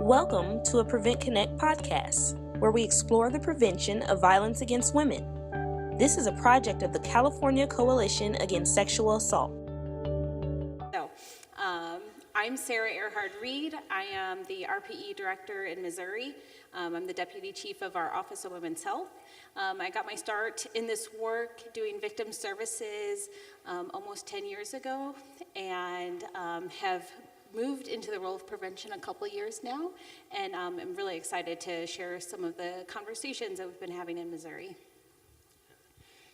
Welcome to a Prevent Connect podcast, where we explore the prevention of violence against women. This is a project of the California Coalition Against Sexual Assault. I'm Sarah Earhart-Reed. I am the RPE director in Missouri. I'm the deputy chief of our Office of Women's Health. I got my start in this work doing victim services almost 10 years ago, and have moved into the role of prevention a couple years now, and I'm really excited to share some of the conversations that we've been having in Missouri.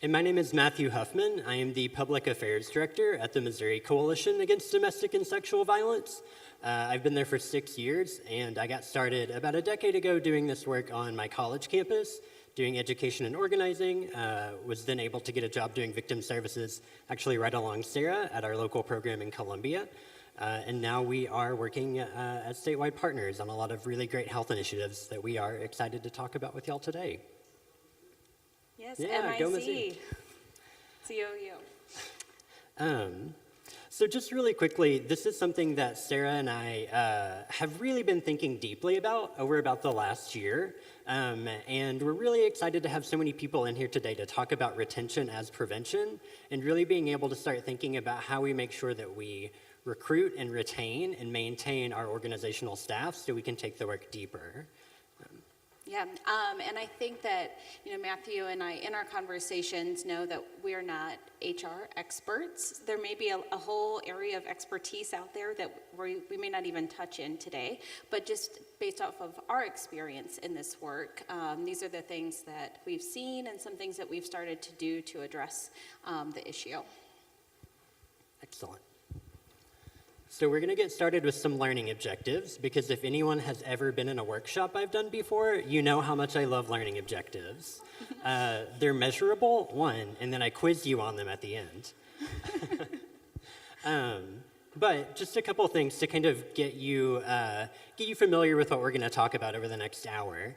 And my name is Matthew Huffman. I am the Public Affairs Director at the Missouri Coalition Against Domestic and Sexual Violence. I've been there for 6 years, and I got started about a decade ago doing this work on my college campus, doing education and organizing. Was then able to get a job doing victim services, actually right along Sarah at our local program in Columbia. And now we are working as statewide partners on a lot of really great health initiatives that we are excited to talk about with y'all today. Yes, yeah, MIC. COU. So just really quickly, this is something that Sarah and I have really been thinking deeply about over about the last year. And we're really excited to have so many people in here today to talk about retention as prevention and really being able to start thinking about how we make sure that we recruit and retain and maintain our organizational staff so we can take the work deeper. Yeah, and I think that, Matthew and I, in our conversations, know that we are not HR experts. There may be a whole area of expertise out there that we may not even touch in today, but just based off of our experience in this work, these are the things that we've seen and some things that we've started to do to address the issue. Excellent. So we're going to get started with some learning objectives, because if anyone has ever been in a workshop I've done before, you know how much I love learning objectives. They're measurable, one, and then I quiz you on them at the end. But just a couple things to kind of get you familiar with what we're going to talk about over the next hour.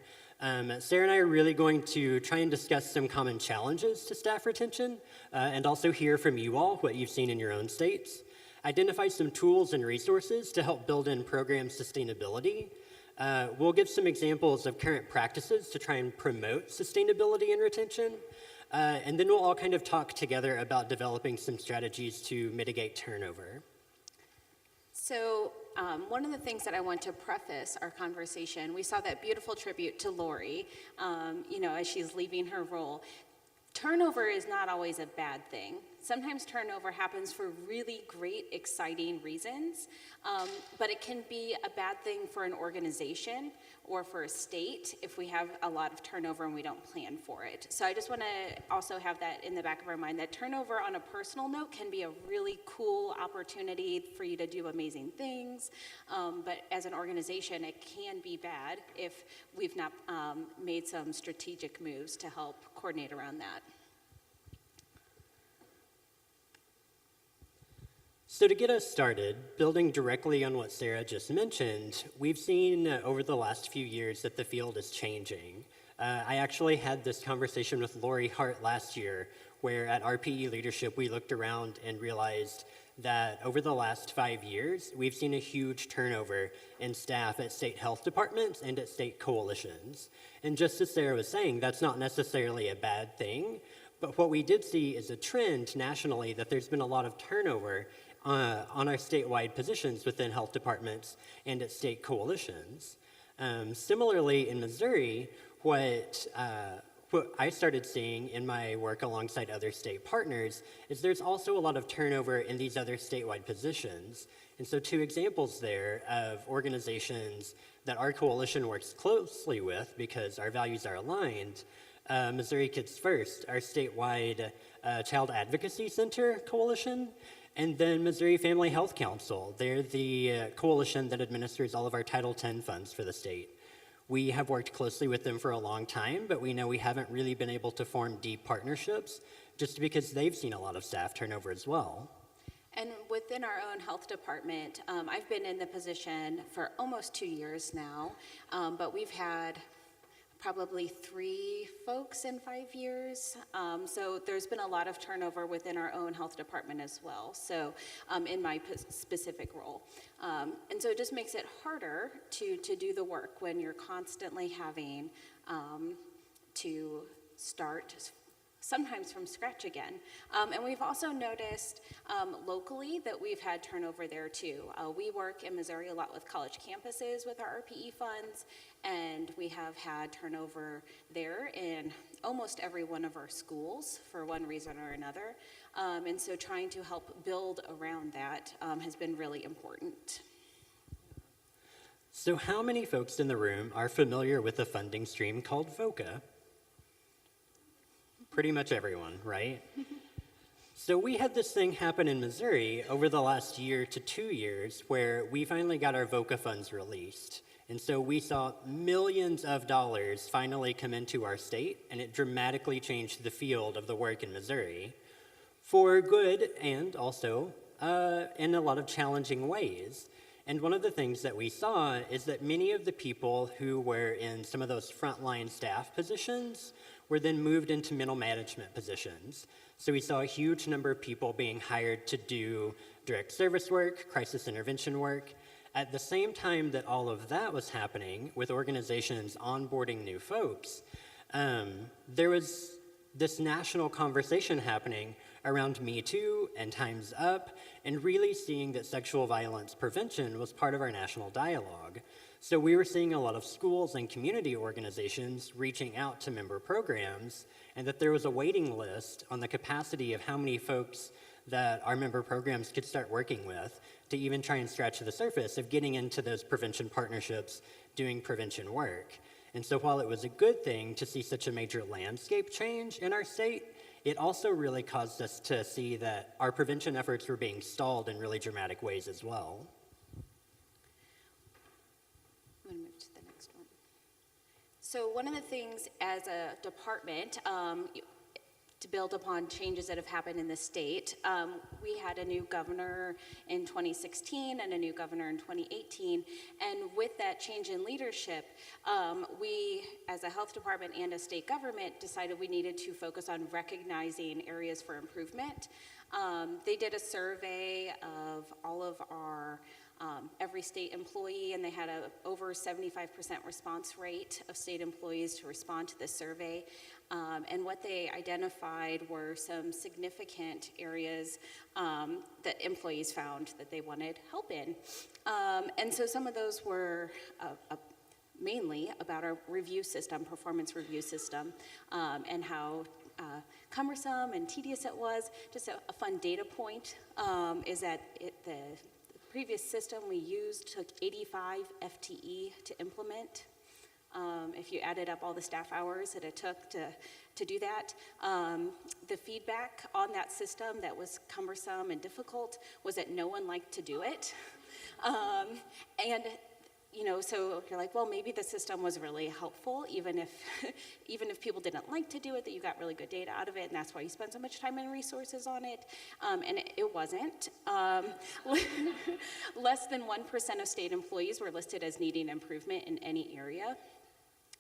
Sarah and I are really going to try and discuss some common challenges to staff retention, and also hear from you all what you've seen in your own states. Identify some tools and resources to help build in program sustainability. We'll give some examples of current practices to try and promote sustainability and retention. And then we'll all kind of talk together about developing some strategies to mitigate turnover. So one of the things that I want to preface our conversation, we saw that beautiful tribute to Lori, as she's leaving her role. Turnover is not always a bad thing. Sometimes turnover happens for really great, exciting reasons, but it can be a bad thing for an organization or for a state if we have a lot of turnover and we don't plan for it. So I just want to also have that in the back of our mind, that turnover on a personal note can be a really cool opportunity for you to do amazing things, but as an organization, it can be bad if we've not made some strategic moves to help coordinate around that. So to get us started, building directly on what Sarah just mentioned, we've seen over the last few years that the field is changing. I actually had this conversation with Lori Hart last year, where at RPE Leadership we looked around and realized that over the last 5 years, we've seen a huge turnover in staff at state health departments and at state coalitions. And just as Sarah was saying, that's not necessarily a bad thing, but what we did see is a trend nationally that there's been a lot of turnover on our statewide positions within health departments and at state coalitions. Similarly, in Missouri, what I started seeing in my work alongside other state partners is there's also a lot of turnover in these other statewide positions. And so 2 examples there of organizations that our coalition works closely with because our values are aligned. Missouri Kids First, our statewide child advocacy center coalition, and then Missouri Family Health Council. They're the coalition that administers all of our Title X funds for the state. We have worked closely with them for a long time, but we know we haven't really been able to form deep partnerships just because they've seen a lot of staff turnover as well. And within our own health department, I've been in the position for almost 2 years now, but we've had probably 3 folks in 5 years. So there's been a lot of turnover within our own health department as well, so in my specific role. And so it just makes it harder to do the work when you're constantly having to start sometimes from scratch again. And we've also noticed locally that we've had turnover there too. We work in Missouri a lot with college campuses with our RPE funds, and we have had turnover there in almost every one of our schools for one reason or another. And so trying to help build around that has been really important. So how many folks in the room are familiar with a funding stream called VOCA? Pretty much everyone, right? So we had this thing happen in Missouri over the last year to 2 years where we finally got our VOCA funds released. And so we saw millions of dollars finally come into our state, and it dramatically changed the field of the work in Missouri for good and also in a lot of challenging ways. And one of the things that we saw is that many of the people who were in some of those frontline staff positions were then moved into middle management positions. So we saw a huge number of people being hired to do direct service work, crisis intervention work. At the same time that all of that was happening with organizations onboarding new folks, there was this national conversation happening around Me Too and Time's Up, and really seeing that sexual violence prevention was part of our national dialogue. So we were seeing a lot of schools and community organizations reaching out to member programs, and that there was a waiting list on the capacity of how many folks that our member programs could start working with to even try and scratch the surface of getting into those prevention partnerships, doing prevention work. And so while it was a good thing to see such a major landscape change in our state, it also really caused us to see that our prevention efforts were being stalled in really dramatic ways as well. I'm going to move to the next one. So one of the things as a department, to build upon changes that have happened in the state, we had a new governor in 2016 and a new governor in 2018. And with that change in leadership, we, as a health department and a state government, decided we needed to focus on recognizing areas for improvement. They did a survey of all of our every state employee, and they had a over 75% response rate of state employees to respond to this survey. And what they identified were some significant areas that employees found that they wanted help in. And so some of those were mainly about our review system, performance review system, and how cumbersome and tedious it was. Just a fun data point is that the previous system we used took 85 FTE to implement. If you added up all the staff hours that it took to do that. The feedback on that system that was cumbersome and difficult was that no one liked to do it. And you know, so you're like, well, maybe the system was really helpful, even if people didn't like to do it, that you got really good data out of it, and that's why you spend so much time and resources on it. And it wasn't. Less than 1% of state employees were listed as needing improvement in any area.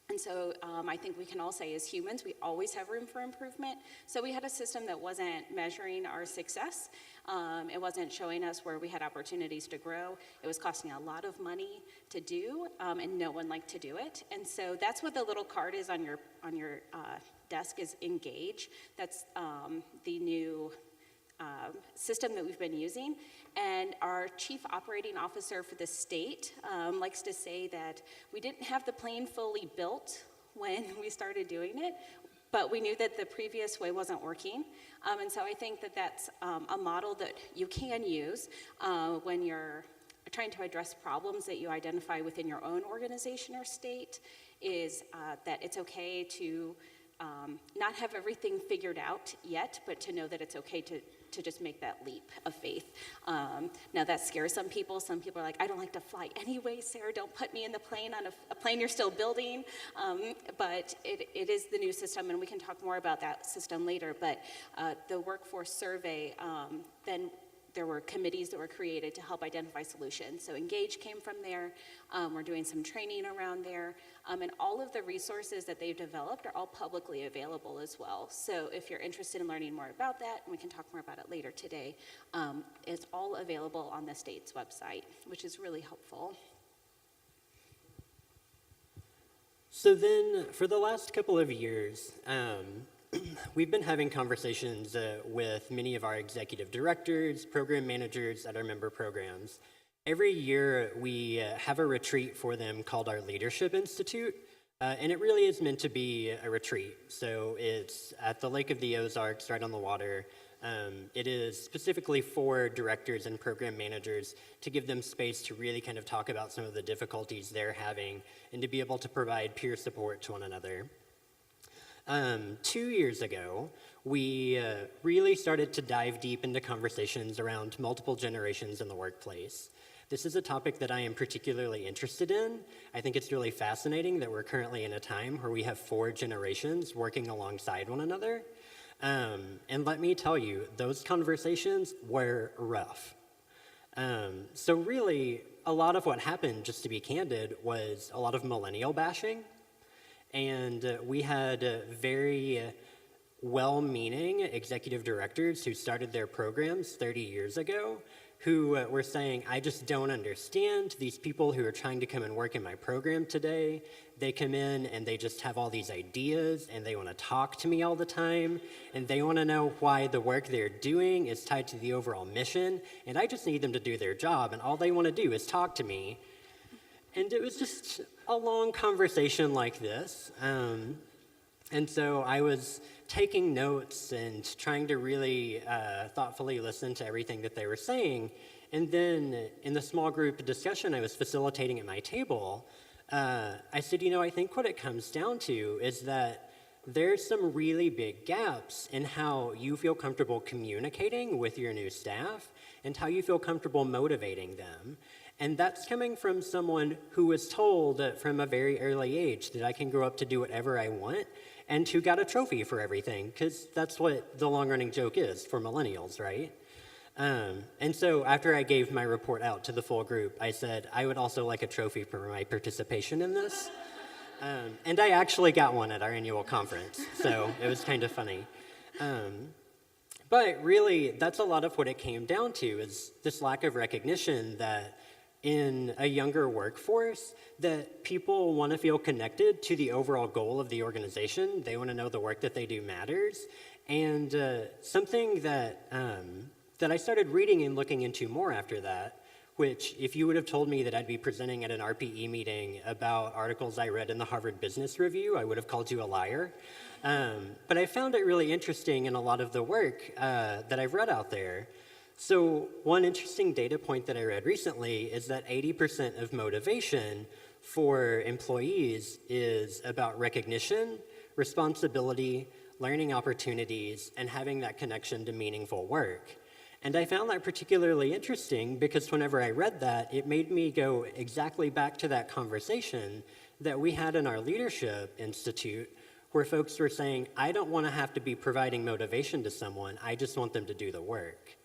And so I think we can all say as humans, we always have room for improvement. So we had a system that wasn't measuring our success. It wasn't showing us where we had opportunities to grow. It was costing a lot of money to do, and no one liked to do it. And so that's what the little card is on your desk, is Engage. That's the new system that we've been using. And our chief operating officer for the state likes to say that we didn't have the plane fully built when we started doing it, but we knew that the previous way wasn't working. And so I think that that's a model that you can use when you're trying to address problems that you identify within your own organization or state, is that it's okay to not have everything figured out yet, but to know that it's okay to just make that leap of faith. Now that scares some people. Some people are like, I don't like to fly anyway, Sarah, don't put me in the plane on a plane you're still building. But it is the new system, and we can talk more about that system later. But the workforce survey then there were committees that were created to help identify solutions. So Engage came from there. We're doing some training around there. And all of the resources that they've developed are all publicly available as well. So if you're interested in learning more about that, and we can talk more about it later today, it's all available on the state's website, which is really helpful. So then, for the last couple of years, we've been having conversations with many of our executive directors, program managers at our member programs. Every year, we have a retreat for them called our Leadership Institute, and it really is meant to be a retreat. So it's at the Lake of the Ozarks, right on the water. It is specifically for directors and program managers to give them space to really kind of talk about some of the difficulties they're having and to be able to provide peer support to one another. 2 years ago, we really started to dive deep into conversations around multiple generations in the workplace. This is a topic that I am particularly interested in. I think it's really fascinating that we're currently in a time where we have 4 generations working alongside one another. And let me tell you, those conversations were rough. So really, a lot of what happened, just to be candid, was a lot of millennial bashing. And we had very well-meaning executive directors who started their programs 30 years ago who were saying, I just don't understand these people who are trying to come and work in my program today. They come in and they just have all these ideas and they want to talk to me all the time and they want to know why the work they're doing is tied to the overall mission, and I just need them to do their job, and all they want to do is talk to me. And it was just a long conversation like this. And so I was taking notes and trying to really thoughtfully listen to everything that they were saying. And then in the small group discussion I was facilitating at my table, I said, I think what it comes down to is that there's some really big gaps in how you feel comfortable communicating with your new staff and how you feel comfortable motivating them. And that's coming from someone who was told from a very early age that I can grow up to do whatever I want and who got a trophy for everything, because that's what the long-running joke is for millennials, right? And so after I gave my report out to the full group, I said, I would also like a trophy for my participation in this. And I actually got one at our annual conference, so it was kind of funny. But really, that's a lot of what it came down to, is this lack of recognition that in a younger workforce, that people want to feel connected to the overall goal of the organization. They want to know the work that they do matters. And something that I started reading and looking into more after that, which if you would have told me that I'd be presenting at an RPE meeting about articles I read in the Harvard Business Review, I would have called you a liar. But I found it really interesting in a lot of the work that I've read out there. So one interesting data point that I read recently is that 80% of motivation for employees is about recognition, responsibility, learning opportunities, and having that connection to meaningful work. And I found that particularly interesting because whenever I read that, it made me go exactly back to that conversation that we had in our Leadership Institute, where folks were saying, I don't want to have to be providing motivation to someone, I just want them to do the work.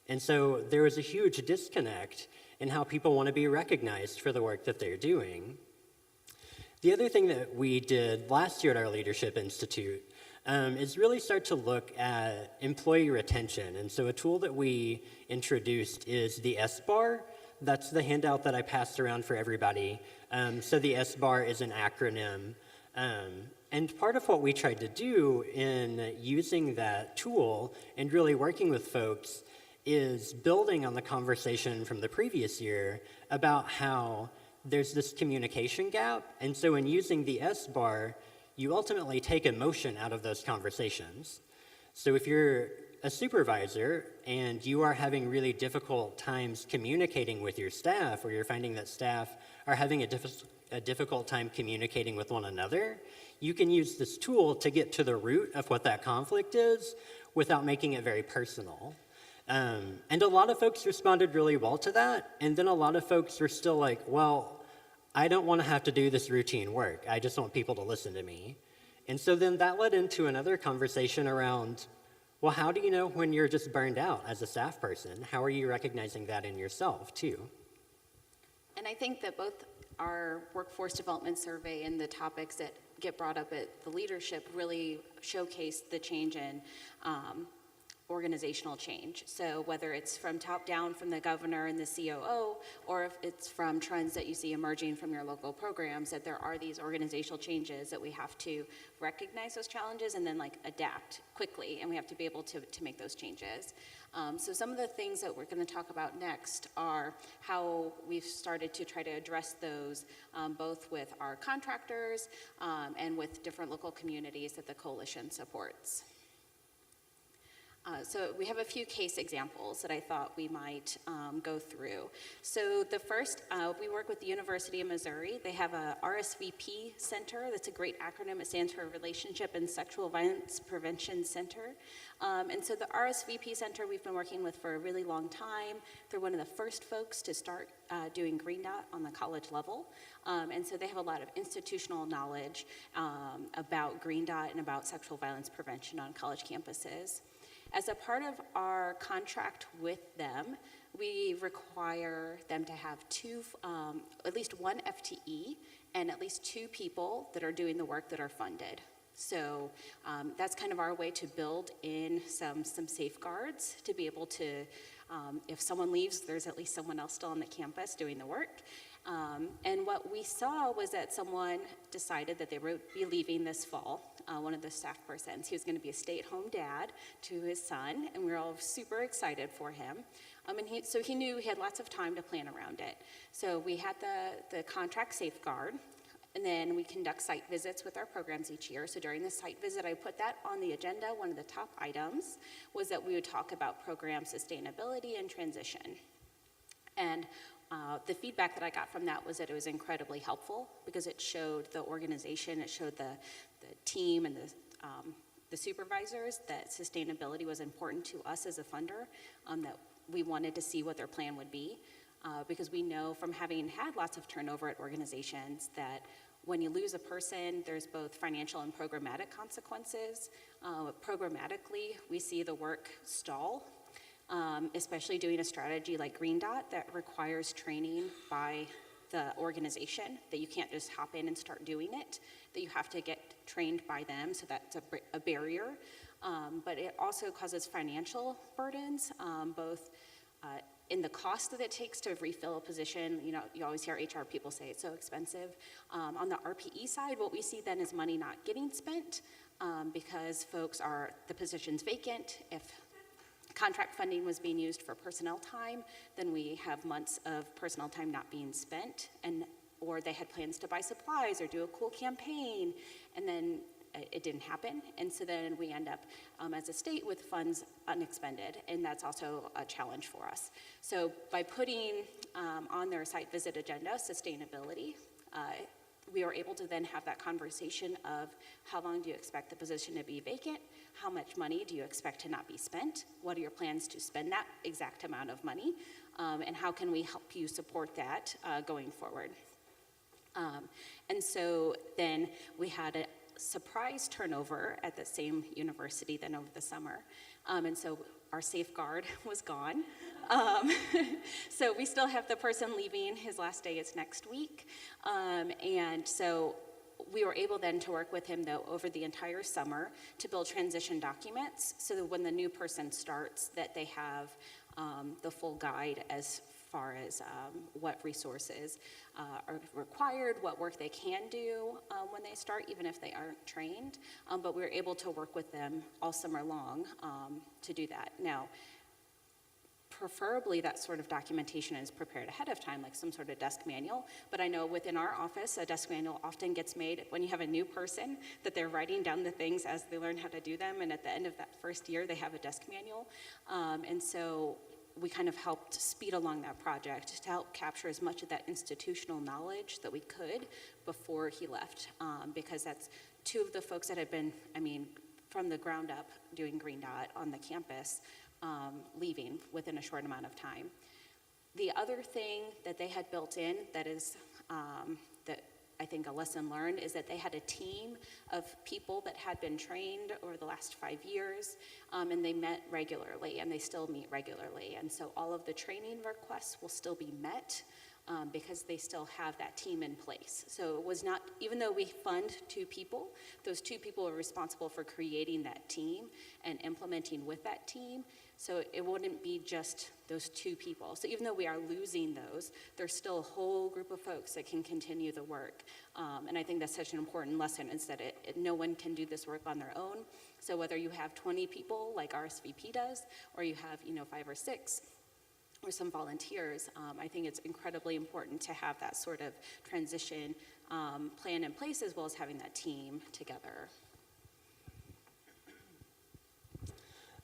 And so there was a huge disconnect in how people want to be recognized for the work that they're doing. The other thing that we did last year at our Leadership Institute is really start to look at employee retention. And so a tool that we introduced is the S-bar. That's the handout that I passed around for everybody. So the S-bar is an acronym. And part of what we tried to do in using that tool and really working with folks is building on the conversation from the previous year about how there's this communication gap. And so in using the S-bar, you ultimately take emotion out of those conversations. So if you're a supervisor and you are having really difficult times communicating with your staff, or you're finding that staff are having a difficult time communicating with one another, you can use this tool to get to the root of what that conflict is without making it very personal. And a lot of folks responded really well to that, and then a lot of folks were still like, well, I don't want to have to do this routine work. I just want people to listen to me. And so then that led into another conversation around, Well, how do you know when you're just burned out as a staff person? How are you recognizing that in yourself, too? And I think that both our workforce development survey and the topics that get brought up at the leadership really showcase the change in organizational change. So whether it's from top down from the governor and the COO, or if it's from trends that you see emerging from your local programs, that there are these organizational changes that we have to recognize those challenges and then adapt quickly, and we have to be able to make those changes. So some of the things that we're going to talk about next are how we've started to try to address those both with our contractors and with different local communities that the coalition supports. So we have a few case examples that I thought we might go through. So the first, we work with the University of Missouri. They have a RSVP Center. That's a great acronym. It stands for Relationship and Sexual Violence Prevention Center. And so the RSVP Center we've been working with for a really long time. They're one of the first folks to start doing Green Dot on the college level. And so they have a lot of institutional knowledge about Green Dot and about sexual violence prevention on college campuses. As a part of our contract with them, we require them to have at least one FTE and at least 2 people that are doing the work that are funded. So that's kind of our way to build in some safeguards to be able to, if someone leaves, there's at least someone else still on the campus doing the work. And what we saw was that someone decided that they would be leaving this fall, one of the staff persons. He was going to be a stay-at-home dad to his son, and we were all super excited for him. So he knew he had lots of time to plan around it. So we had the contract safeguard, and then we conduct site visits with our programs each year. So during the site visit, I put that on the agenda. One of the top items was that we would talk about program sustainability and transition. And the feedback that I got from that was that it was incredibly helpful because it showed the organization, it showed the team and the supervisors that sustainability was important to us as a funder, that we wanted to see what their plan would be. Because we know from having had lots of turnover at organizations that when you lose a person, there's both financial and programmatic consequences. Programmatically, we see the work stall, especially doing a strategy like Green Dot that requires training by the organization, that you can't just hop in and start doing it, that you have to get trained by them, so that's a barrier. But it also causes financial burdens, both in the cost that it takes to refill a position. You know, you always hear HR people say it's so expensive. On the RPE side, what we see then is money not getting spent because the position's vacant. If contract funding was being used for personnel time, then we have months of personnel time not being spent, or they had plans to buy supplies or do a cool campaign, and then it didn't happen, and so then we end up as a state with funds unexpended, and that's also a challenge for us. So by putting on their site visit agenda sustainability, we are able to then have that conversation of how long do you expect the position to be vacant, how much money do you expect to not be spent, what are your plans to spend that exact amount of money, and how can we help you support that going forward. And so then we had a surprise turnover at the same university then over the summer. And so our safeguard was gone. So we still have the person leaving. His last day is next week. And so we were able then to work with him, though, over the entire summer to build transition documents so that when the new person starts, that they have the full guide as far as what resources are required, what work they can do when they start, even if they aren't trained. But we were able to work with them all summer long to do that. Now, preferably that sort of documentation is prepared ahead of time, like some sort of desk manual. But I know within our office, a desk manual often gets made when you have a new person, that they're writing down the things as they learn how to do them. And at the end of that first year, they have a desk manual. And so we kind of helped speed along that project to help capture as much of that institutional knowledge that we could before he left, because that's two of the folks that had been, from the ground up doing Green Dot on the campus, leaving within a short amount of time. The other thing that they had built in that is that I think think a lesson learned, is that they had a team of people that had been trained over the last 5 years, and they met regularly, and they still meet regularly. And so all of the training requests will still be met because they still have that team in place. So it was not, even though we fund 2 people, those 2 people are responsible for creating that team and implementing with that team. So it wouldn't be just those 2 people. So even though we are losing those, there's still a whole group of folks that can continue the work. And I think that's such an important lesson, is that no one can do this work on their own. So whether you have 20 people like RSVP does, or you have 5 or 6, or some volunteers, I think it's incredibly important to have that sort of transition plan in place, as well as having that team together.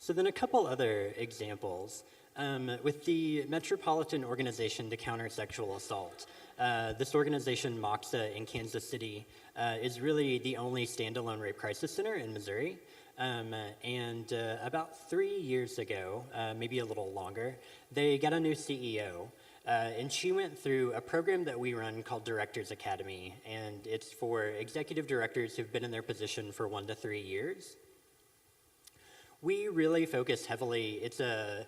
So then a couple other examples. With the Metropolitan Organization to Counter Sexual Assault, this organization, MOXA in Kansas City, is really the only standalone rape crisis center in Missouri. And about 3 years ago, maybe a little longer, they got a new CEO. And she went through a program that we run called Directors Academy. And it's for executive directors who've been in their position for 1 to 3 years. We really focus heavily, it's a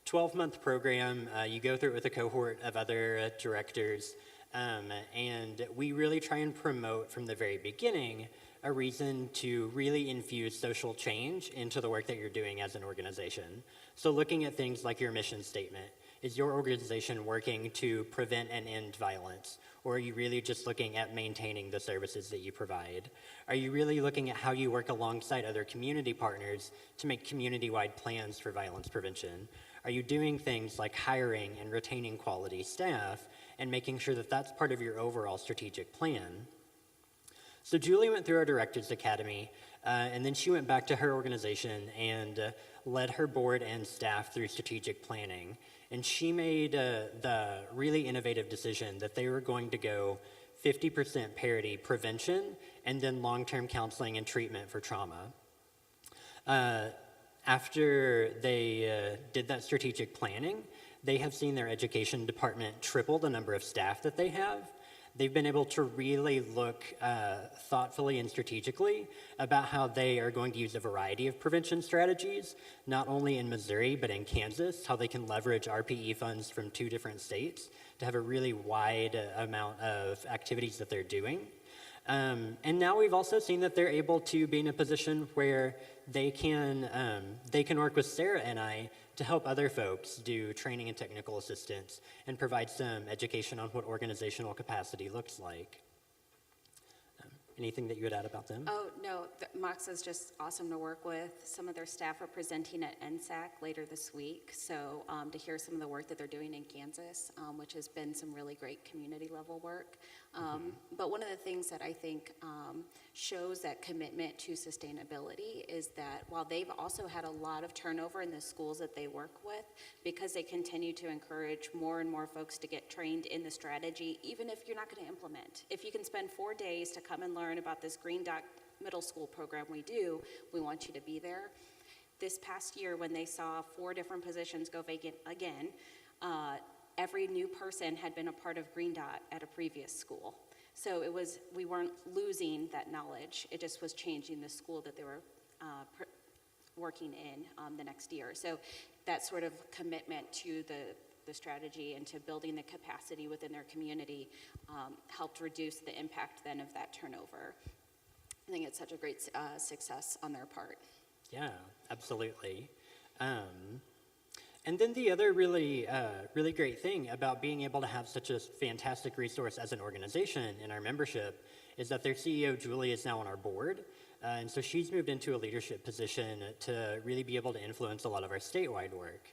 12-month program. You go through it with a cohort of other directors. And we really try and promote from the very beginning a reason to really infuse social change into the work that you're doing as an organization. So looking at things like your mission statement. Is your organization working to prevent and end violence? Or are you really just looking at maintaining the services that you provide? Are you really looking at how you work alongside other community partners to make community-wide plans for violence prevention? Are you doing things like hiring and retaining quality staff and making sure that that's part of your overall strategic plan? So Julie went through our Directors Academy, and then she went back to her organization and led her board and staff through strategic planning. And she made the really innovative decision that they were going to go 50% parity prevention and then long-term counseling and treatment for trauma. After they did that strategic planning, they have seen their education department triple the number of staff that they have. They've been able to really look thoughtfully and strategically about how they are going to use a variety of prevention strategies, not only in Missouri, but in Kansas, how they can leverage RPE funds from 2 different states to have a really wide amount of activities that they're doing. And now we've also seen that they're able to be in a position where they can work with Sarah and I to help other folks do training and technical assistance and provide some education on what organizational capacity looks like. Anything that you would add about them? Oh, no, MOXA is just awesome to work with. Some of their staff are presenting at NSAC later this week, so to hear some of the work that they're doing in Kansas, which has been some really great community level work. But one of the things that I think shows that commitment to sustainability is that while they've also had a lot of turnover in the schools that they work with, because they continue to encourage more and more folks to get trained in the strategy, even if you're not going to implement. If you can spend 4 days to come and learn about this Green Dot middle school program we do, we want you to be there. This past year, when they saw 4 different positions go vacant again, every new person had been a part of Green Dot at a previous school. So we weren't losing that knowledge. It just was changing the school that they were working in the next year. So that sort of commitment to the strategy and to building the capacity within their community helped reduce the impact then of that turnover. I think it's such a great success on their part. Yeah, absolutely. And then the other really great thing about being able to have such a fantastic resource as an organization in our membership is that their CEO, Julie, is now on our board. And so she's moved into a leadership position to really be able to influence a lot of our statewide work.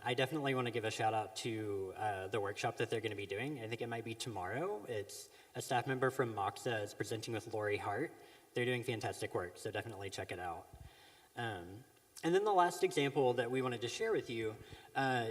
I definitely want to give a shout out to the workshop that they're going to be doing. I think it might be tomorrow. It's a staff member from MOXA is presenting with Lori Hart. They're doing fantastic work, so definitely check it out. And then the last example that we wanted to share with you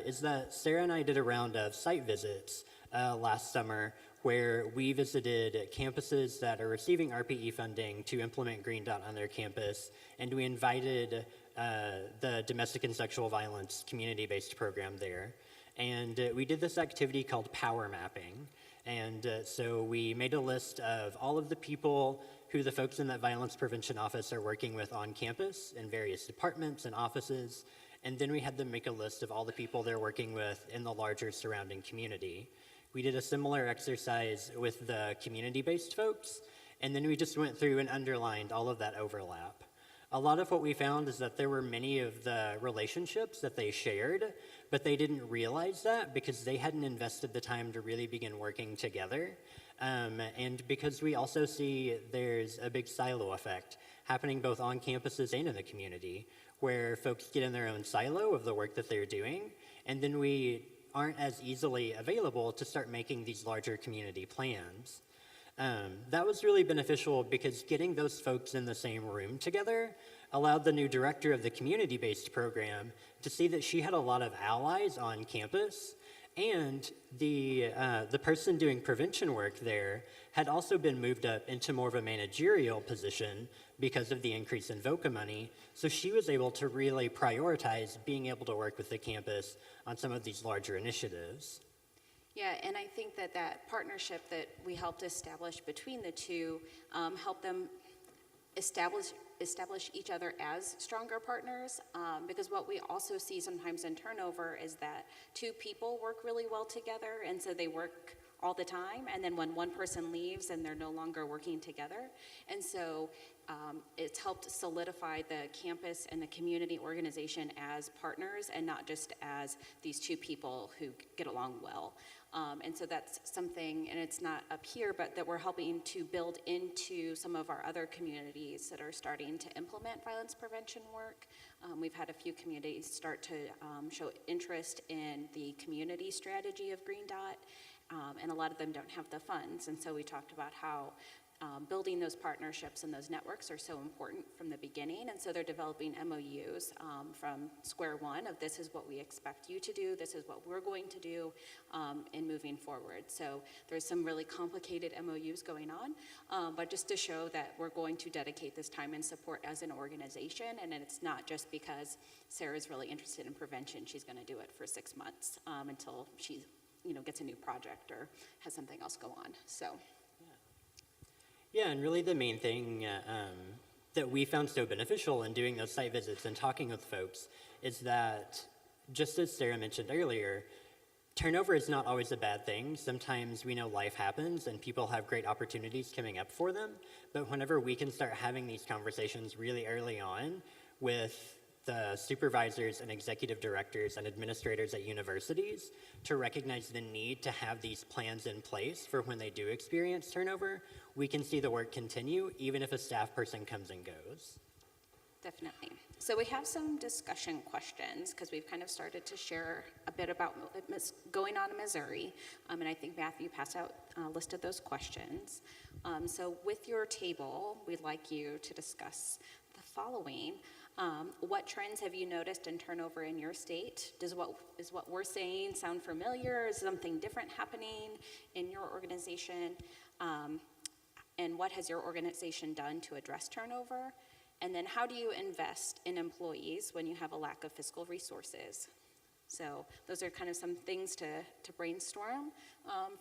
is that Sarah and I did a round of site visits last summer where we visited campuses that are receiving RPE funding to implement Green Dot on their campus, and we invited the domestic and sexual violence community-based program there. And we did this activity called power mapping. And so we made a list of all of the people who the folks in that violence prevention office are working with on campus in various departments and offices. And then we had them make a list of all the people they're working with in the larger surrounding community. We did a similar exercise with the community-based folks, and then we just went through and underlined all of that overlap. A lot of what we found is that there were many of the relationships that they shared, but they didn't realize that because they hadn't invested the time to really begin working together. And because we also see there's a big silo effect happening both on campuses and in the community, where folks get in their own silo of the work that they're doing, and then we aren't as easily available to start making these larger community plans. That was really beneficial because getting those folks in the same room together allowed the new director of the community-based program to see that she had a lot of allies on campus, and the person doing prevention work there had also been moved up into more of a managerial position because of the increase in VOCA money, so she was able to really prioritize being able to work with the campus on some of these larger initiatives. Yeah, and I think that that partnership that we helped establish between the two helped them establish each other as stronger partners, because what we also see sometimes in turnover is that two people work really well together, and so they work all the time, and then when one person leaves and they're no longer working together. And so it's helped solidify the campus and the community organization as partners and not just as these two people who get along well. And so that's something, and it's not up here, but that we're helping to build into some of our other communities that are starting to implement violence prevention work. We've had a few communities start to show interest in the community strategy of Green Dot, and a lot of them don't have the funds. And so we talked about how building those partnerships and those networks are so important from the beginning, and so they're developing MOUs from square one of this is what we expect you to do, this is what we're going to do in moving forward. So there's some really complicated MOUs going on, but just to show that we're going to dedicate this time and support as an organization, and it's not just because Sarah's really interested in prevention, she's going to do it for 6 months until she gets a new project or has something else go on. So. Yeah, and really the main thing that we found so beneficial in doing those site visits and talking with folks is that, just as Sarah mentioned earlier, turnover is not always a bad thing. Sometimes we know life happens and people have great opportunities coming up for them, but whenever we can start having these conversations really early on with the supervisors and executive directors and administrators at universities to recognize the need to have these plans in place for when they do experience turnover, we can see the work continue even if a staff person comes and goes. Definitely. So we have some discussion questions because we've kind of started to share a bit about what's going on in Missouri, and I think Matthew passed out a list of those questions. So with your table, we'd like you to discuss the following. What trends have you noticed in turnover in your state? Is what we're saying sound familiar? Is something different happening in your organization? And what has your organization done to address turnover? And then how do you invest in employees when you have a lack of fiscal resources? So those are kind of some things to brainstorm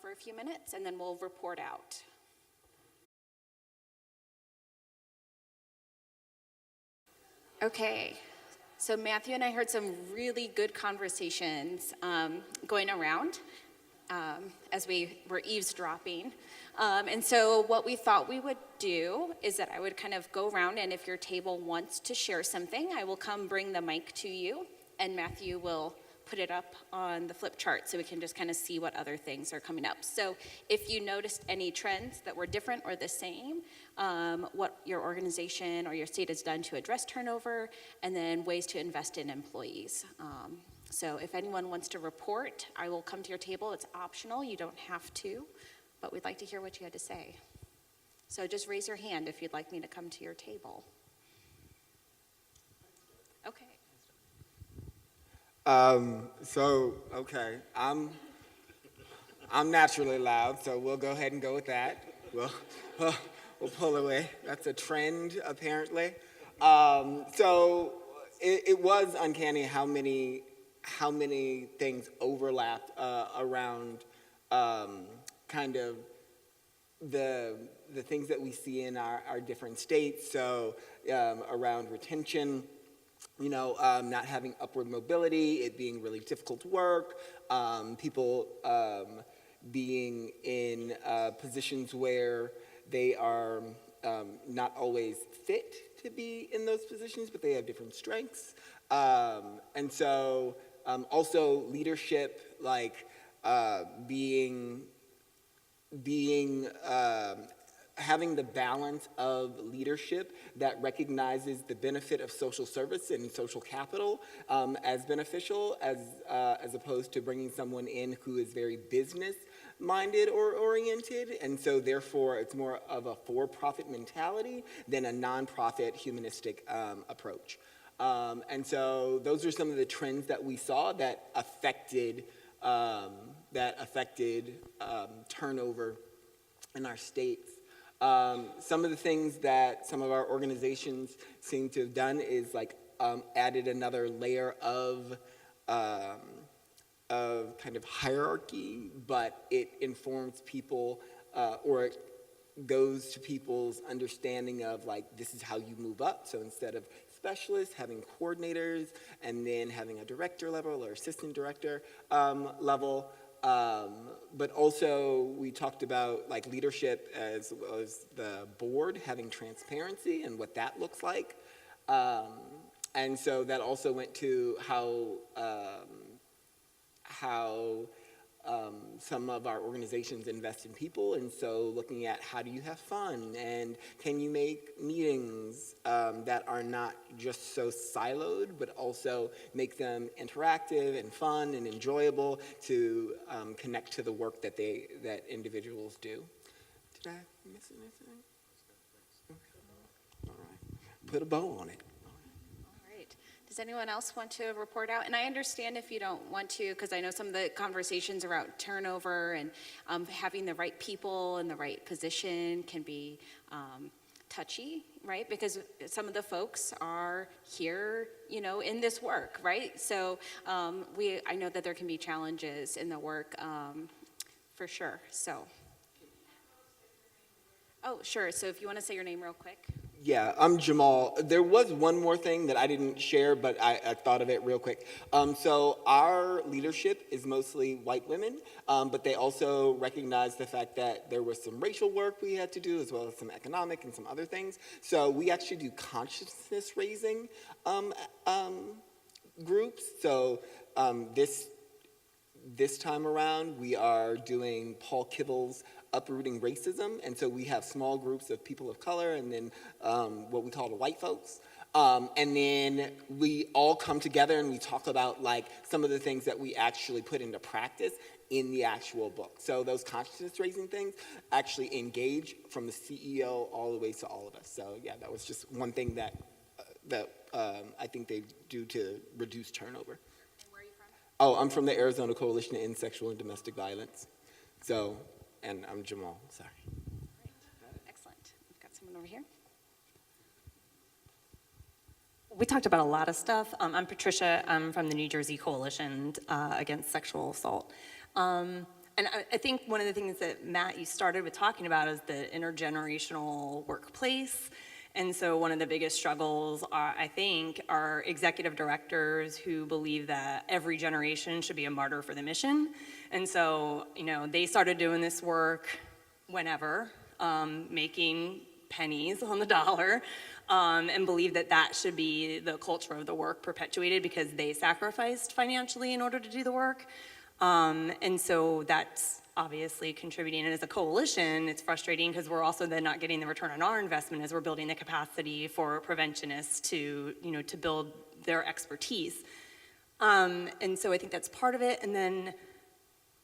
for a few minutes, and then we'll report out. Okay, so Matthew and I heard some really good conversations going around as we were eavesdropping. And so what we thought we would do is that I would kind of go around, and if your table wants to share something, I will come bring the mic to you, and Matthew will put it up on the flip chart so we can just kind of see what other things are coming up. So if you noticed any trends that were different or the same, what your organization or your state has done to address turnover, and then ways to invest in employees. So if anyone wants to report, I will come to your table. It's optional, you don't have to, but we'd like to hear what you had to say. So just raise your hand if you'd like me to come to your table. Okay. Okay, I'm naturally loud, so we'll go ahead and go with that. We'll pull away. That's a trend, apparently. So it was uncanny how many things overlapped around kind of the things that we see in our different states. So around retention, not having upward mobility, it being really difficult to work, people being in positions where they are not always fit to be in those positions, but they have different strengths. And so also leadership, like having the balance of leadership that recognizes the benefit of social service and social capital as beneficial, as opposed to bringing someone in who is very business-minded or oriented, and so therefore it's more of a for-profit mentality than a non-profit humanistic approach. And so those are some of the trends that we saw that affected turnover in our states. Some of the things that some of our organizations seem to have done is like added another layer of kind of hierarchy, but it informs people or it goes to people's understanding of like, this is how you move up. So instead of specialists, having coordinators, and then having a director level or assistant director level. But also we talked about like leadership as well as the board having transparency and what that looks like. And so that also went to how some of our organizations invest in people, and so looking at how do you have fun, and can you make meetings that are not just so siloed, but also make them interactive and fun and enjoyable to connect to the work that individuals do. Did I miss anything? Okay. All right. Put a bow on it. Does anyone else want to report out? And I understand if you don't want to, because I know some of the conversations around turnover and having the right people in the right position can be touchy, right? Because some of the folks are here, in this work, right? So I know that there can be challenges in the work for sure, so. Oh, sure, so if you want to say your name real quick. Yeah, I'm Jamal. There was one more thing that I didn't share, but I thought of it real quick. So our leadership is mostly white women, but they also recognize the fact that there was some racial work we had to do, as well as some economic and some other things. So we actually do consciousness raising groups. So this time around, we are doing Paul Kibble's Uprooting Racism, and so we have small groups of people of color and then what we call the white folks. And then we all come together and we talk about like some of the things that we actually put into practice in the actual book. So those consciousness raising things actually engage from the CEO all the way to all of us. So yeah, that was just one thing that I think they do to reduce turnover. And where are you from? Oh, I'm from the Arizona Coalition to End Sexual and Domestic Violence. So, and I'm Jamal, sorry. All right. Excellent. We've got someone over here. We talked about a lot of stuff. I'm Patricia. I'm from the New Jersey Coalition Against Sexual Assault. And I think one of the things that, Matt, you started with talking about is the intergenerational workplace. And so one of the biggest struggles, I think, are executive directors who believe that every generation should be a martyr for the mission. And so, they started doing this work whenever, making pennies on the dollar, and believe that that should be the culture of the work perpetuated because they sacrificed financially in order to do the work. And so that's obviously contributing. And as a coalition, it's frustrating because we're also then not getting the return on our investment as we're building the capacity for preventionists to, to build their expertise. And so I think that's part of it. And then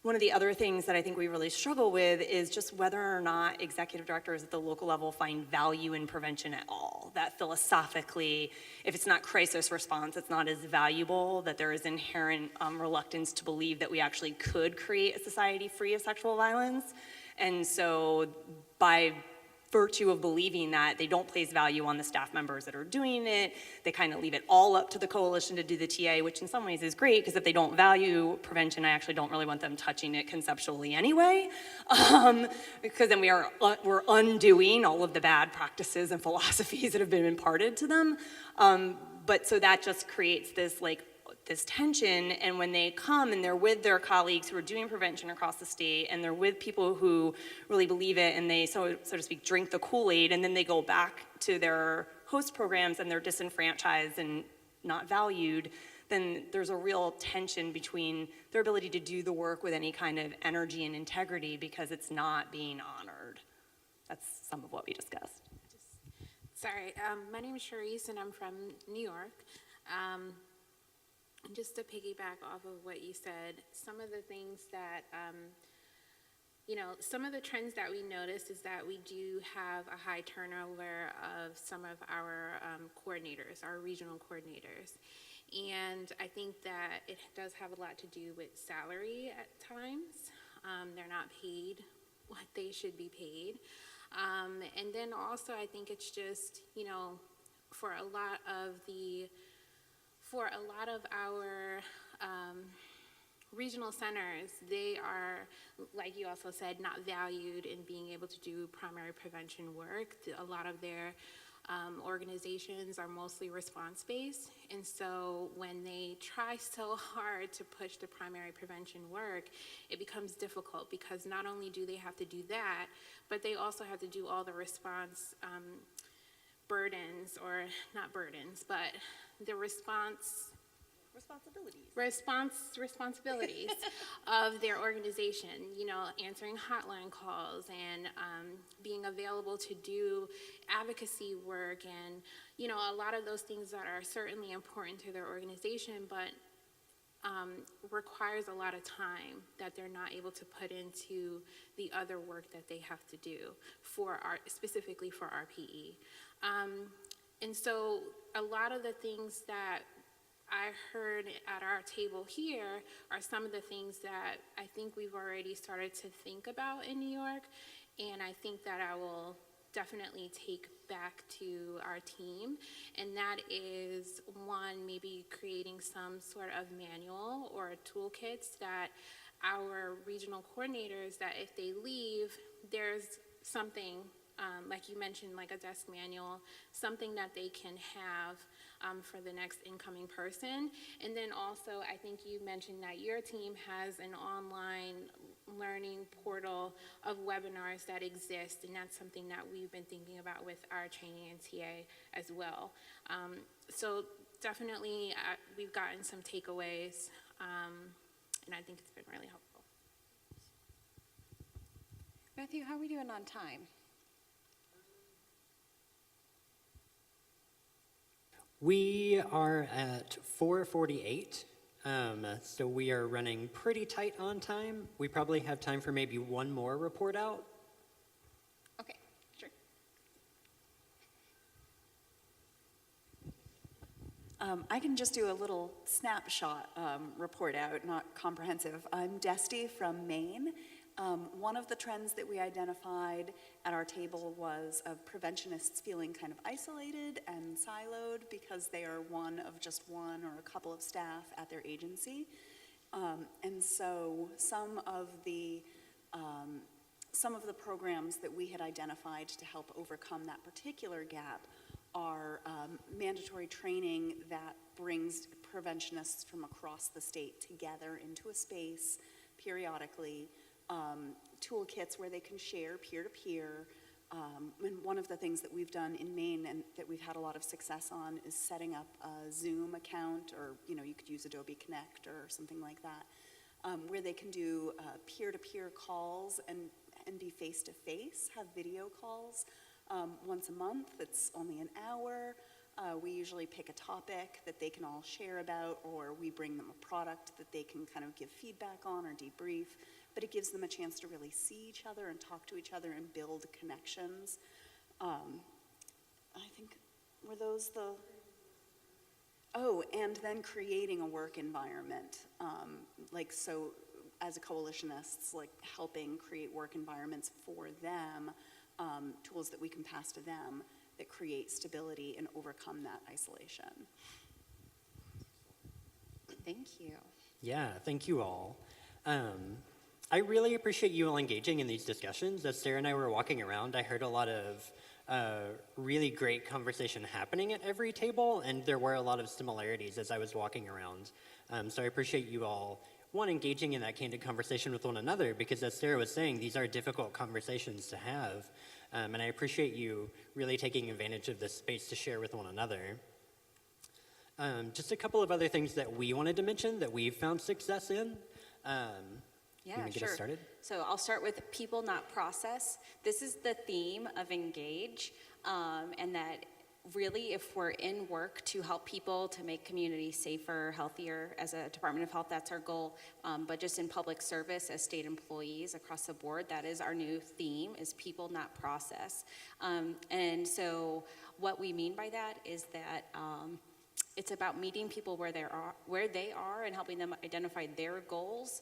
one of the other things that I think we really struggle with is just whether or not executive directors at the local level find value in prevention at all. That philosophically, if it's not crisis response, it's not as valuable, that there is inherent reluctance to believe that we actually could create a society free of sexual violence. And so by virtue of believing that they don't place value on the staff members that are doing it. They kind of leave it all up to the coalition to do the TA, which in some ways is great, because if they don't value prevention, I actually don't really want them touching it conceptually anyway, because then we're undoing all of the bad practices and philosophies that have been imparted to them. But so that just creates this tension, and when they come and they're with their colleagues who are doing prevention across the state, and they're with people who really believe it, and they, so to speak, drink the Kool-Aid, and then they go back to their host programs and they're disenfranchised and not valued, then there's a real tension between their ability to do the work with any kind of energy and integrity because it's not being honored. That's some of what we discussed. Sorry, my name is Charisse, and I'm from New York. Just to piggyback off of what you said, some of the things that, some of the trends that we notice is that we do have a high turnover of some of our coordinators, our regional coordinators. And I think that it does have a lot to do with salary at times. They're not paid what they should be paid. And then also I think it's just, for a lot of our regional centers, they are, like you also said, not valued in being able to do primary prevention work. A lot of their organizations are mostly response-based, and so when they try so hard to push the primary prevention work, it becomes difficult because not only do they have to do that, but they also have to do all the response burdens, or not burdens, but the responsibilities of their organization, answering hotline calls and being available to do advocacy work and, a lot of those things that are certainly important to their organization, but requires a lot of time that they're not able to put into the other work that they have to do specifically for RPE. And so a lot of the things that I heard at our table here are some of the things that I think we've already started to think about in New York, and I think that I will definitely take back to our team, and that is, one, maybe creating some sort of manual or toolkits that our regional coordinators, that if they leave, there's something, like you mentioned, like a desk manual, something that they can have for the next incoming person. And then also, I think you mentioned that your team has an online learning portal of webinars that exist, and that's something that we've been thinking about with our training and TA as well. So definitely we've gotten some takeaways, and I think it's been really helpful. Matthew, how are we doing on time? We are at 4:48, so we are running pretty tight on time. We probably have time for maybe one more report out. Okay, sure. I can just do a little snapshot report out, not comprehensive. I'm Desti from Maine. One of the trends that we identified at our table was of preventionists feeling kind of isolated and siloed because they are one of just one or a couple of staff at their agency. And so some of the programs that we had identified to help overcome that particular gap are mandatory training that brings preventionists from across the state together into a space periodically, toolkits where they can share peer-to-peer. And one of the things that we've done in Maine and that we've had a lot of success on is setting up a Zoom account, or you could use Adobe Connect or something like that, where they can do peer-to-peer calls and be face-to-face, have video calls once a month. It's only an hour. We usually pick a topic that they can all share about, or we bring them a product that they can kind of give feedback on or debrief. But it gives them a chance to really see each other and talk to each other and build connections. I think, were those the... Oh, and then creating a work environment. So as a coalitionists, helping create work environments for them tools that we can pass to them that create stability and overcome that isolation. Thank you. Yeah, thank you all. I really appreciate you all engaging in these discussions. As Sarah and I were walking around, I heard a lot of really great conversation happening at every table, and there were a lot of similarities as I was walking around. So I appreciate you all, one, engaging in that candid conversation with one another, because as Sarah was saying, these are difficult conversations to have. And I appreciate you really taking advantage of this space to share with one another. Just a couple of other things that we wanted to mention that we've found success in. Yeah, you want to get us started? So I'll start with people, not process. This is the theme of Engage, and that really if we're in work to help people to make communities safer, healthier, as a Department of Health, that's our goal, but just in public service as state employees across the board, that is our new theme, is people, not process. And so what we mean by that is that it's about meeting people where they are and helping them identify their goals,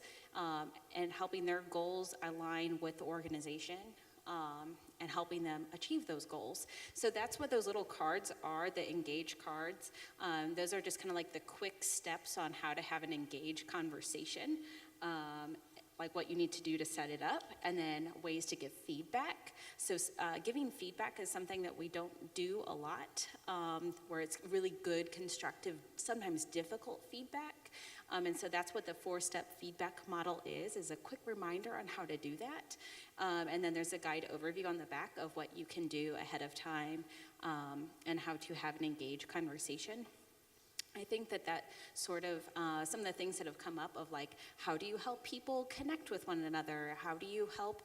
and helping their goals align with the organization, and helping them achieve those goals. So that's what those little cards are, the Engage cards. Those are just kind of like the quick steps on how to have an engaged conversation, like what you need to do to set it up, and then ways to give feedback. So giving feedback is something that we don't do a lot, where it's really good, constructive, sometimes difficult feedback. And so that's what the 4-step feedback model is a quick reminder on how to do that. And then there's a guide overview on the back of what you can do ahead of time, and how to have an engaged conversation. I think that sort of, some of the things that have come up of like, how do you help people connect with one another? How do you help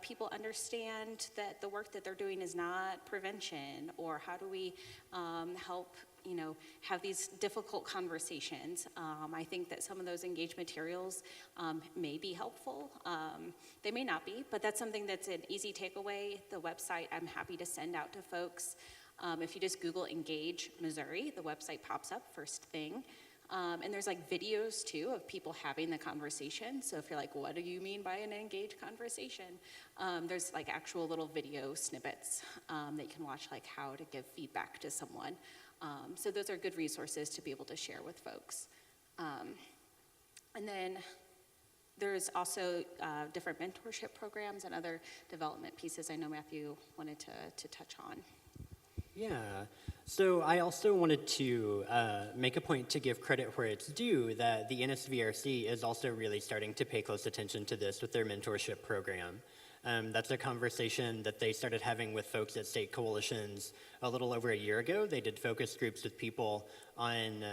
people understand that the work that they're doing is not prevention? Or how do we help, have these difficult conversations? I think that some of those engaged materials may be helpful. They may not be, but that's something that's an easy takeaway. The website I'm happy to send out to folks. If you just Google Engage Missouri, the website pops up first thing. And there's like videos too of people having the conversation. So if you're like, what do you mean by an engaged conversation? There's like actual little video snippets that you can watch, like how to give feedback to someone. So those are good resources to be able to share with folks. And then there's also different mentorship programs and other development pieces I know Matthew wanted to touch on. Yeah, so I also wanted to make a point to give credit where it's due, that the NSVRC is also really starting to pay close attention to this with their mentorship program. That's a conversation that they started having with folks at state coalitions a little over a year ago. They did focus groups with people on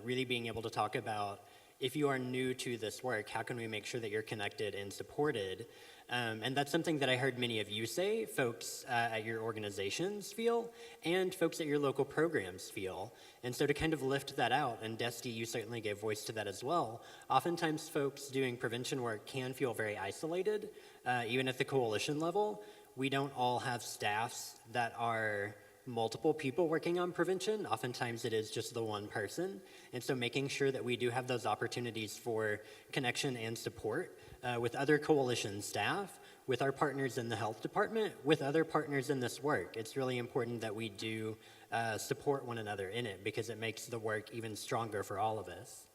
really being able to talk about, if you are new to this work, how can we make sure that you're connected and supported? And that's something that I heard many of you say, folks at your organizations feel, and folks at your local programs feel. And so to kind of lift that out, and Dusty, you certainly gave voice to that as well, oftentimes folks doing prevention work can feel very isolated, even at the coalition level. We don't all have staffs that are multiple people working on prevention. Oftentimes it is just the one person. And so making sure that we do have those opportunities for connection and support with other coalition staff, with our partners in the health department, with other partners in this work. It's really important that we do support one another in it, because it makes the work even stronger for all of us.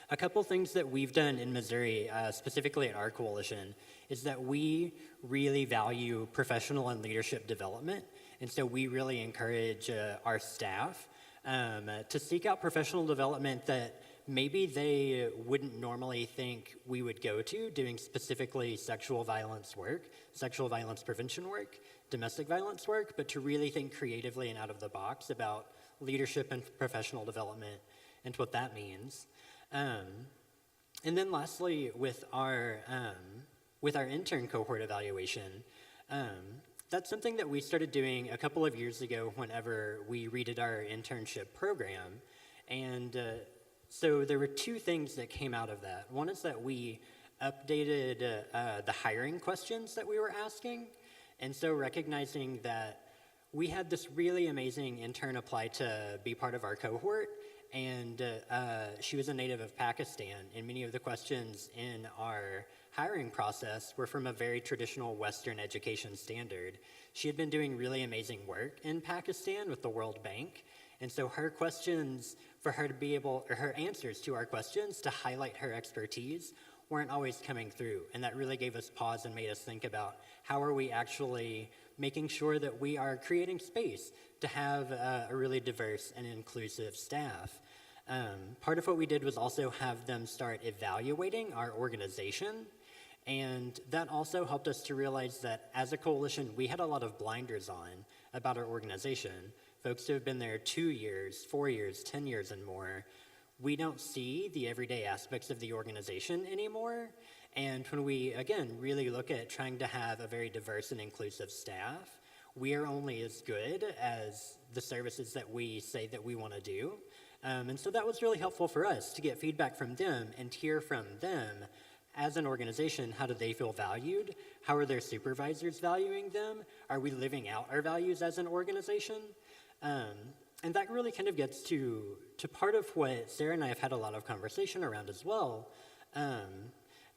A couple things that we've done in Missouri, specifically at our coalition, is that we really value professional and leadership development. And so we really encourage our staff to seek out professional development that maybe they wouldn't normally think we would go to, doing specifically sexual violence work, sexual violence prevention work, domestic violence work, but to really think creatively and out of the box about leadership and professional development and what that means. And then lastly, with our intern cohort evaluation, that's something that we started doing a couple of years ago whenever we redid our internship program. And so there were two things that came out of that. One is that we updated the hiring questions that we were asking. And so recognizing that we had this really amazing intern apply to be part of our cohort, and she was a native of Pakistan, and many of the questions in our hiring process were from a very traditional Western education standard. She had been doing really amazing work in Pakistan with the World Bank, and so her questions for her to be able, or her answers to our questions to highlight her expertise weren't always coming through. And that really gave us pause and made us think about how are we actually making sure that we are creating space to have a really diverse and inclusive staff. Part of what we did was also have them start evaluating our organization. And that also helped us to realize that as a coalition, we had a lot of blinders on about our organization. Folks who have been there 2 years, 4 years, 10 years and more, we don't see the everyday aspects of the organization anymore. And when we, again, really look at trying to have a very diverse and inclusive staff, we are only as good as the services that we say that we want to do. And so that was really helpful for us to get feedback from them and hear from them as an organization, how do they feel valued? How are their supervisors valuing them? Are we living out our values as an organization? And that really kind of gets to part of what Sarah and I have had a lot of conversation around as well.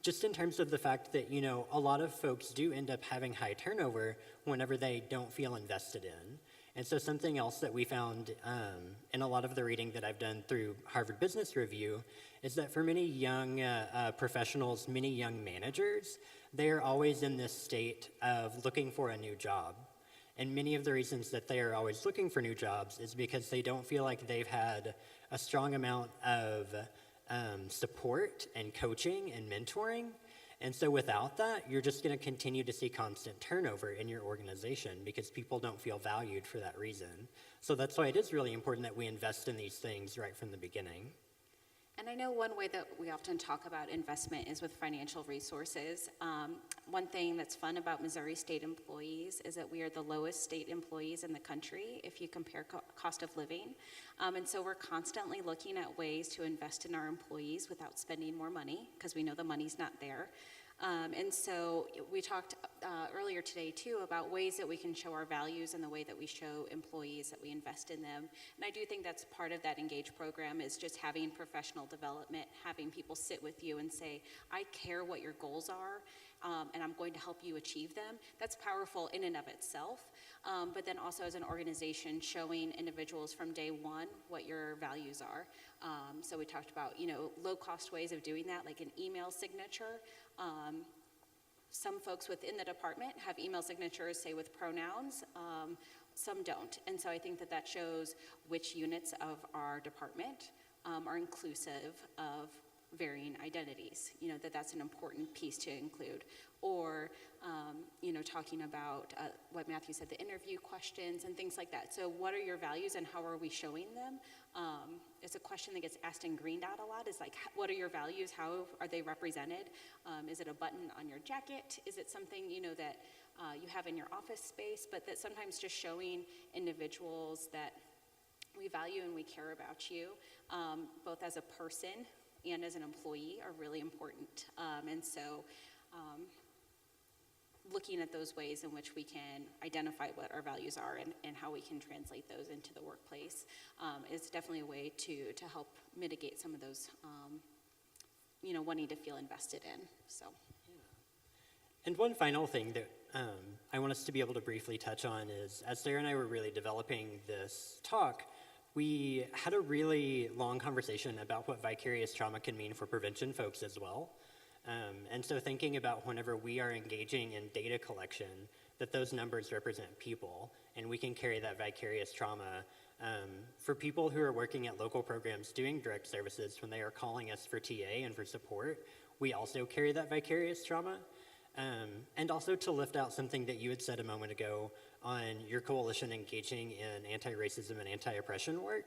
Just in terms of the fact that, you know, a lot of folks do end up having high turnover whenever they don't feel invested in. And so something else that we found in a lot of the reading that I've done through Harvard Business Review is that for many young professionals, many young managers, they're always in this state of looking for a new job. And many of the reasons that they are always looking for new jobs is because they don't feel like they've had a strong amount of support and coaching and mentoring. And so without that, you're just going to continue to see constant turnover in your organization because people don't feel valued for that reason. So that's why it is really important that we invest in these things right from the beginning. And I know one way that we often talk about investment is with financial resources. One thing that's fun about Missouri state employees is that we are the lowest state employees in the country if you compare cost of living. And so we're constantly looking at ways to invest in our employees without spending more money because we know the money's not there. And so we talked earlier today too about ways that we can show our values and the way that we show employees that we invest in them. And I do think that's part of that Engage program is just having professional development, having people sit with you and say, I care what your goals are, and I'm going to help you achieve them. That's powerful in and of itself. But then also as an organization showing individuals from day one what your values are. So we talked about, you know, low cost ways of doing that, like an email signature. Some folks within the department have email signatures, say with pronouns, some don't. And so I think that that shows which units of our department are inclusive of varying identities, you know, that's an important piece to include. Or, you know, talking about what Matthew said, the interview questions and things like that. So what are your values and how are we showing them? It's a question that gets asked in Green Dot a lot, is like, what are your values? How are they represented? Is it a button on your jacket? Is it something, you know, that you have in your office space? But that sometimes just showing individuals that we value and we care about you, both as a person and as an employee are really important. And so looking at those ways in which we can identify what our values are and how we can translate those into the workplace is definitely a way to help mitigate some of those, you know, wanting to feel invested in, so. Yeah. And one final thing that I want us to be able to briefly touch on is, as Sarah and I were really developing this talk, we had a really long conversation about what vicarious trauma can mean for prevention folks as well. And so thinking about whenever we are engaging in data collection, that those numbers represent people, and we can carry that vicarious trauma. For people who are working at local programs doing direct services, when they are calling us for TA and for support, we also carry that vicarious trauma. And also to lift out something that you had said a moment ago on your coalition engaging in anti-racism and anti-oppression work,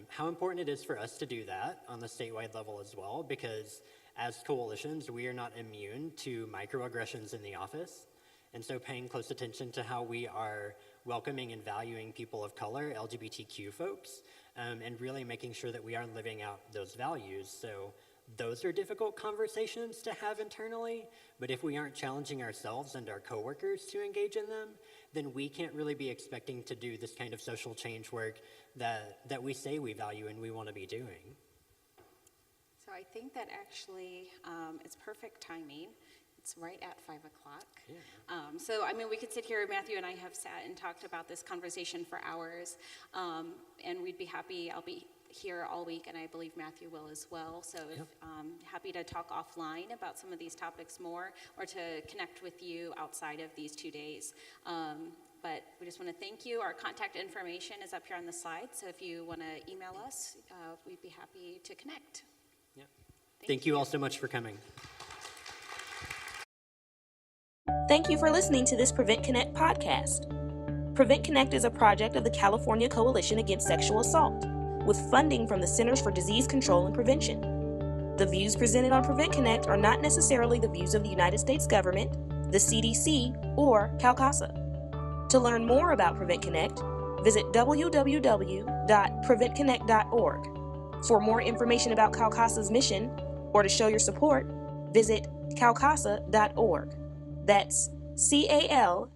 how important it is for us to do that on the statewide level as well, because as coalitions, we are not immune to microaggressions in the office. And so paying close attention to how we are welcoming and valuing people of color, LGBTQ folks, and really making sure that we are living out those values. So those are difficult conversations to have internally, but if we aren't challenging ourselves and our coworkers to engage in them, then we can't really be expecting to do this kind of social change work that we say we value and we want to be doing. So I think that actually it's perfect timing. It's right at 5 o'clock. So, I mean, we could sit here, Matthew and I have sat and talked about this conversation for hours, and we'd be happy. I'll be here all week, and I believe Matthew will as well. So, happy to talk offline about some of these topics more, or to connect with you outside of these 2 days. But we just want to thank you. Our contact information is up here on the slide, so if you want to email us, we'd be happy to connect. Thank you all so much for coming. Thank you for listening to this Prevent Connect podcast. Prevent Connect is a project of the California Coalition Against Sexual Assault, with funding from the Centers for Disease Control and Prevention. The views presented on Prevent Connect are not necessarily the views of the United States government, the CDC, or CalCASA. To learn more about Prevent Connect, visit www.preventconnect.org. For more information about CalCASA's mission, or to show your support, visit calcasa.org. That's CalCasa.org.